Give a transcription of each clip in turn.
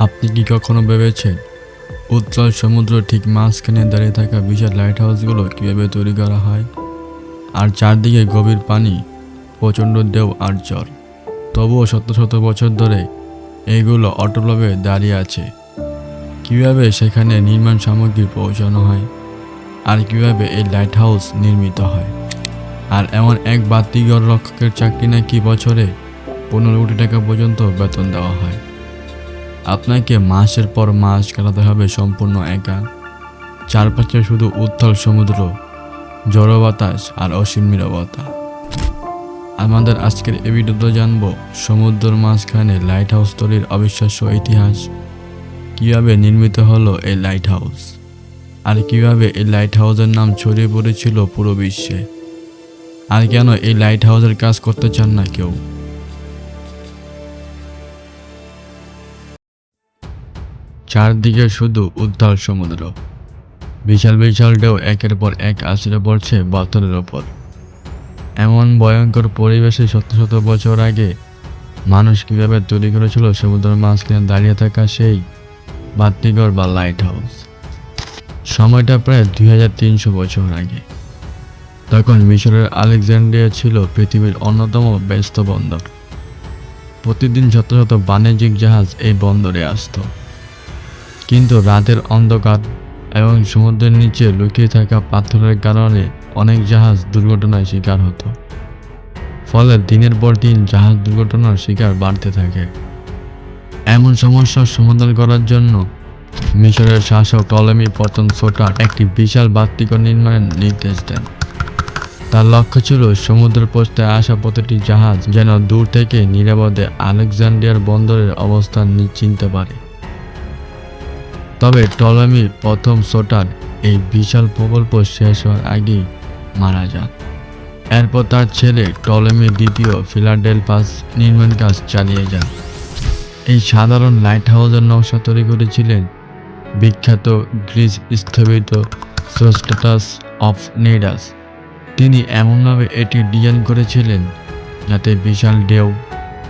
আপনি কি কখনো ভেবেছেন উত্তাল সমুদ্র ঠিক মাঝখানে দাঁড়িয়ে থাকা বিশাল লাইট হাউসগুলো কীভাবে তৈরি করা হয়? আর চারদিকে গভীর পানি, প্রচণ্ড ঢেউ আর ঝড়, তবুও শত শত বছর ধরে এগুলো অটলভাবে দাঁড়িয়ে আছে। কীভাবে সেখানে নির্মাণ সামগ্রী পৌঁছানো হয়, আর কীভাবে এই লাইট হাউস নির্মিত হয়? আর এমন এক বাতিঘর রক্ষকের চাকরি নাকি বছরে 15 কোটি টাকা পর্যন্ত বেতন দেওয়া হয়। আপনাকে মাসের পর মাস কাটাতে হবে সম্পূর্ণ একা। চারপাশে শুধু উত্তাল সমুদ্র, ঝড়ো বাতাস আর অসীম নীরবতা। আমাদের আজকের এই ভিডিওতে জানবো সমুদ্রের মাঝখানে লাইট হাউস তৈরির অবিশ্বাস্য ইতিহাস, কিভাবে নির্মিত হলো এই লাইট হাউস, আর কিভাবে এই লাইট হাউসের নাম ছড়িয়ে পড়েছিল পুরো বিশ্বে, আর কেন এই লাইট হাউসের কাজ করতে চান না কেউ। চারদিকে শুধু উত্তাল সমুদ্র, বিশাল বিশাল ঢেউ একের পর এক আছড়ে পড়ছে পাথরের ওপর। এমন ভয়ঙ্কর পরিবেশে শত শত বছর আগে মানুষ কিভাবে তৈরি করেছিল সমুদ্রের মাঝখানে দাঁড়িয়ে থাকা সেই বাতিঘর বা লাইট হাউস। সময়টা প্রায় 2300 বছর আগে। তখন মিশরের আলেকজান্দ্রিয়া ছিল পৃথিবীর অন্যতম ব্যস্ত বন্দর। প্রতিদিন শত শত বাণিজ্যিক জাহাজ এই বন্দরে আসতো। কিন্তু রাতের অন্ধকার এবং সমুদ্রের নিচে লুকিয়ে থাকা পাথরের কারণে অনেক জাহাজ দুর্ঘটনার শিকার হতো। ফলে দিনের পর দিন জাহাজ দুর্ঘটনার শিকার বাড়তে থাকে। এমন সমস্যার সমাধান করার জন্য মিশরের শাসক টলেমি প্রথম সোটার একটি বিশাল বাতিঘর নির্মাণের নির্দেশ দেন। তার লক্ষ্য ছিল সমুদ্রের পৃষ্ঠে আসা প্রতিটি জাহাজ যেন দূর থেকে নিরাপদে আলেকজান্দ্রিয়ার বন্দরের অবস্থান চিনতে পারে। তবে টলেমি প্রথম সোটার এই বিশাল প্রকল্প শেষ হওয়ার আগেই মারা যান। এরপর তার ছেলে টলেমি দ্বিতীয় ফিলাডেলফাস নির্মাণ কাজ চালিয়ে যান। এই সাধারণ লাইট হাউসের নকশা তৈরি করেছিলেন বিখ্যাত গ্রিস স্থপতি সোস্ট্রাটাস অফ নেডাস। তিনি এমনভাবে এটি ডিজাইন করেছিলেন যাতে বিশাল ঢেউ,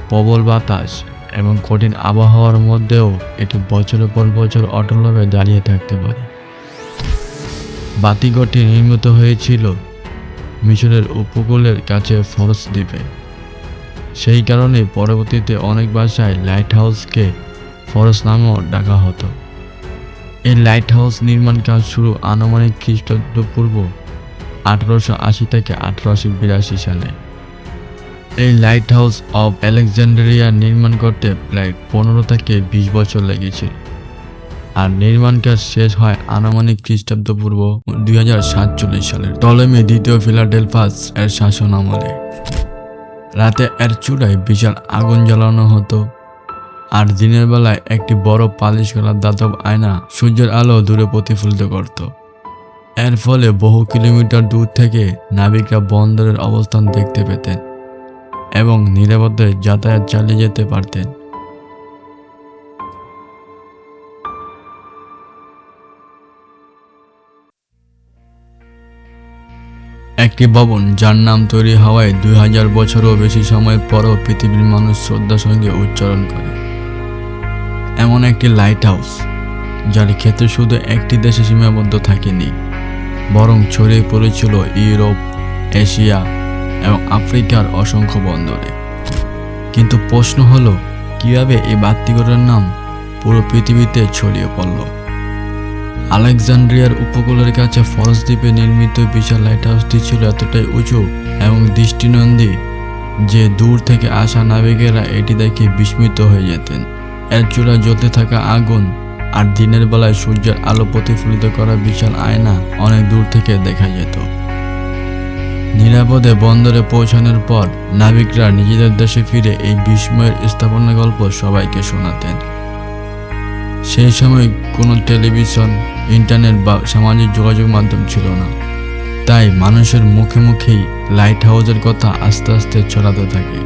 প্রবল বাতাস এবং কঠিন আবহাওয়ার মধ্যেও এটি বছরের পর বছর অটলভাবে দাঁড়িয়ে থাকতে পারে। বাতিঘরটি নির্মিত হয়েছিল মিশরের উপকূলের কাছে ফরস দ্বীপে। সেই কারণে পরবর্তীতে অনেক ভাষায় লাইট হাউসকে ফরস নামেও ডাকা হতো। এই লাইট হাউস নির্মাণ কাজ শুরু আনুমানিক খ্রিস্টপূর্ব 1880 থেকে 1882 সালে। এই লাইট হাউস অব আলেকজান্দ্রিয়া নির্মাণ করতে প্রায় 15 থেকে 20 বছর লেগেছিল, আর নির্মাণ কাজ শেষ হয় আনুমানিক খ্রিস্টপূর্ব 2047 সালে টলেমি দ্বিতীয় ফিলাডেলফাস এর শাসন আমলে। রাতে এর চূড়ায় বিশাল আগুন জ্বালানো হতো, আর দিনের বেলায় একটি বড় পালিশ করা ধাতব আয়না সূর্যের আলো দূরে প্রতিফলিত করত। এর ফলে বহু কিলোমিটার দূর থেকে নাবিকরা বন্দরের অবস্থান দেখতে পেতেন এবং নিরাপদে যাতায়াত চালিয়ে যেতে পারতেন। একটি ভবন যার নাম তৈরি হওয়ায় 2000 বছরও বেশি সময় পরও পৃথিবীর মানুষ শ্রদ্ধার সঙ্গে উচ্চারণ করে। এমন একটি লাইট হাউস যার ক্ষেত্রে শুধু একটি দেশে সীমাবদ্ধ থাকেনি, বরং ছড়িয়ে পড়েছিল ইউরোপ, এশিয়া এবং আফ্রিকার অসংখ্য বন্দরে। কিন্তু প্রশ্ন হলো, কিভাবে এই বাতিঘরের নাম পুরো পৃথিবীতে ছড়িয়ে পড়ল? আলেকজান্দ্রিয়ার উপকূলের কাছে ফরস দ্বীপে নির্মিত বিশাল লাইট হাউসটি ছিল এতটাই উঁচু এবং দৃষ্টিনন্দী যে দূর থেকে আসা নাবিকেরা এটি দেখে বিস্মিত হয়ে যেতেন। এর চূড়ায় জ্বলতে থাকা আগুন আর দিনের বেলায় সূর্যের আলো প্রতিফলিত করা বিশাল আয়না অনেক দূর থেকে দেখা যেত। নিরাপদে বন্দরে পৌঁছানোর পর নাবিকরা নিজেদের দেশে ফিরে এই বিস্ময়ের স্থাপনা গল্প সবাইকে শোনাতেন। সেই সময় কোনো টেলিভিশন, ইন্টারনেট বা সামাজিক যোগাযোগ মাধ্যম ছিল না, তাই মানুষের মুখে মুখেই লাইট হাউসের কথা আস্তে আস্তে ছড়াতে থাকে।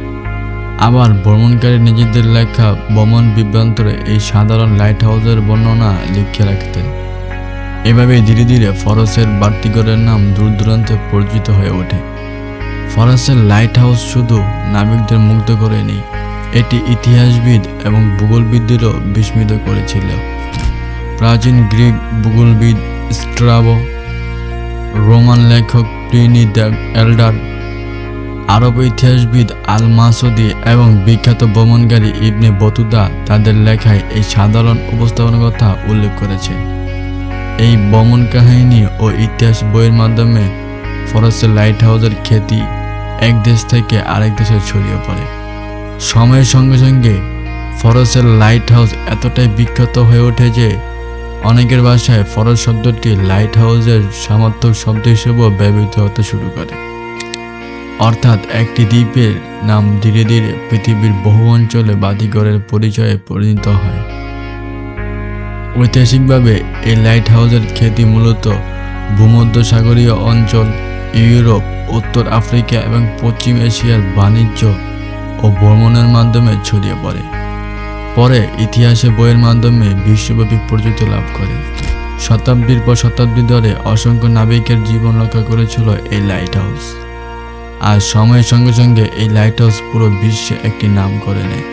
আবার ভ্রমণকারী নিজেদের লেখা ভ্রমণ বিভ্রান্তরে এই সাধারণ লাইট হাউসের বর্ণনা লিখে রাখতেন। এভাবেই ধীরে ধীরে ফরসের বাতিঘরের নাম দূর দূরান্তে পরিচিত হয়ে ওঠে। ফরসের লাইট হাউস শুধু নাবিকদের মুগ্ধ করেনি, এটি ইতিহাসবিদ এবং ভূগোলবিদদেরও বিস্মিত করেছিল। প্রাচীন গ্রিক ভূগোলবিদ স্ট্রাবো, রোমান লেখক প্লিনি দ্য এল্ডার, আরব ইতিহাসবিদ আল মাসুদি এবং বিখ্যাত ভ্রমণকারী ইবনে বতুতা তাদের লেখায় এই সাধারণ উপস্থাপনার কথা উল্লেখ করেছে। এই ভ্রমণ কাহিনী ও ইতিহাস বইয়ের মাধ্যমে ফরাসের লাইট হাউসের খ্যাতি এক দেশ থেকে আরেক দেশে ছড়িয়ে পড়ে। সময়ের সঙ্গে সঙ্গে ফরাসের লাইট হাউস এতটাই বিখ্যাত হয়ে ওঠে যে অনেকের ভাষায় ফরাস শব্দটি লাইট হাউসের সমার্থক শব্দ হিসেবেও ব্যবহৃত হতে শুরু করে। অর্থাৎ একটি দ্বীপের নাম ধীরে ধীরে পৃথিবীর বহু অঞ্চলে বাতিঘরের পরিচয়ে পরিণত হয়। ঐতিহাসিকভাবে এই লাইট হাউসের খ্যাতি মূলত ভূমধ্যসাগরীয় অঞ্চল, ইউরোপ, উত্তর আফ্রিকা এবং পশ্চিম এশিয়ার বাণিজ্য ও ভ্রমণের মাধ্যমে ছড়িয়ে পড়ে। পরে ইতিহাসে বইয়ের মাধ্যমে বিশ্বব্যাপী পরিচিতি লাভ করে। শতাব্দীর পর শতাব্দী ধরে অসংখ্য নাবিকের জীবন রক্ষা করেছিল এই লাইট হাউস। আর সময়ের সঙ্গে সঙ্গে এই লাইট হাউস পুরো বিশ্বে একটি নাম করে নেয়।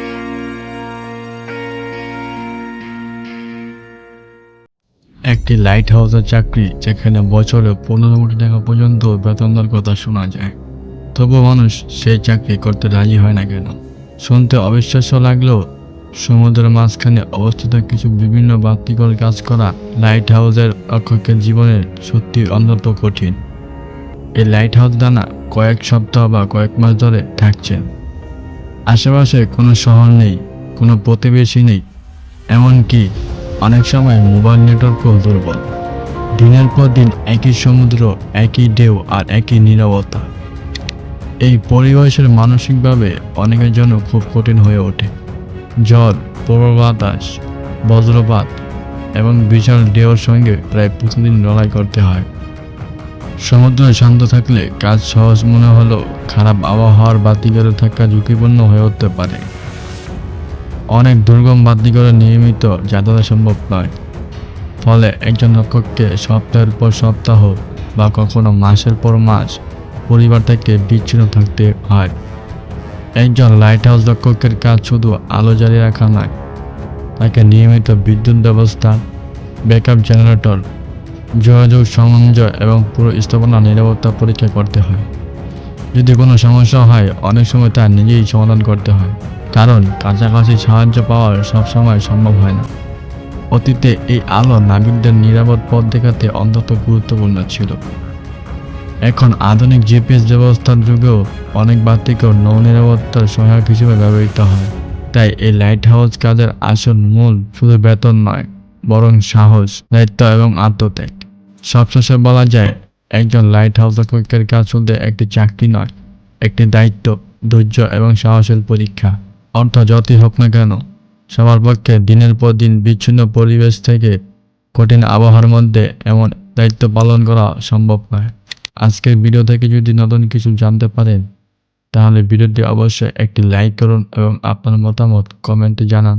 একটি লাইট হাউসের চাকরি যেখানে বছরে 15 কোটি টাকা পর্যন্ত বেতন দেওয়ার কথা শোনা যায়, তবুও মানুষ সেই চাকরি করতে রাজি হয় না কেন? শুনতে অবিশ্বাস্য লাগলেও সমুদ্রের মাঝখানে অবস্থিত কিছু বিভিন্ন বাতিঘর কাজ করা লাইট হাউসের রক্ষকের জীবনের সত্যি অত্যন্ত কঠিন। এই লাইট হাউস ডানা কয়েক সপ্তাহ বা কয়েক মাস ধরে থাকছেন। আশেপাশে কোনো শহর নেই, কোনো প্রতিবেশী নেই, এমনকি অনেক সময় মোবাইল নেটওয়ার্কও দুর্বল। দিনের পর দিন একই সমুদ্র, একই ঢেউ আর একই নীরবতা। এই পরিবেশের মানসিকভাবে অনেকের জন্য খুব কঠিন হয়ে ওঠে। ঝড়, প্রবল বাতাস, বজ্রপাত এবং বিশাল ঢেউর সঙ্গে প্রায় প্রতিদিন লড়াই করতে হয়। সমুদ্র শান্ত থাকলে কাজ সহজ মনে হলেও খারাপ আবহাওয়ার বাতিঘরে থাকা ঝুঁকিপূর্ণ হয়ে উঠতে পারে। অনেক দুর্গম বাতিঘরে নিয়মিত যাতায়াত সম্ভব নয়, ফলে একজন রক্ষককে সপ্তাহের পর সপ্তাহ বা কখনো মাসের পর মাস পরিবার থেকে বিচ্ছিন্ন থাকতে হয়। একজন লাইট হাউস রক্ষকের কাজ শুধু আলো জ্বালিয়ে রাখা নয়, তাকে নিয়মিত বিদ্যুৎ ব্যবস্থা, ব্যাকআপ জেনারেটর, যোগাযোগ সমন্বয় এবং পুরো স্থাপনা নিরাপত্তা পরীক্ষা করতে হয়। যদি কোনো সমস্যা হয় অনেক সময় তা নিজেই সমাধান করতে হয়, কারণ কাছাকাছি সাহায্য পাওয়া সবসময় সম্ভব হয় না। অতীতে এই আলো নাবিকদের নিরাপদ পথ দেখাতে অত্যন্ত গুরুত্বপূর্ণ ছিল। এখন আধুনিক জিপিএস ব্যবস্থার যুগেও অনেক বাতিকেও নৌ নিরাপত্তার সহায়ক হিসেবে ব্যবহৃত হয়। তাই এই লাইট হাউস কাজের আসল মূল শুধু বেতন নয়, বরং সাহস, দায়িত্ব এবং আত্মত্যাগ। সবশেষে বলা যায়, একজন লাইট হাউস রক্ষকের কাজ শুধু একটি চাকরি নয়, একটি দায়িত্ব, ধৈর্য এবং সাহসের পরীক্ষা। অর্থ যতই হোক না কেন, সবার পক্ষে দিনের পর দিন বিচ্ছিন্ন পরিবেশ থেকে কঠিন আবহাওয়ার মধ্যে এমন দায়িত্ব পালন করা সম্ভব নয়। আজকের ভিডিও থেকে যদি নতুন কিছু জানতে পারেন, তাহলে ভিডিওটি অবশ্যই একটি লাইক করুন এবং আপনার মতামত কমেন্টে জানান।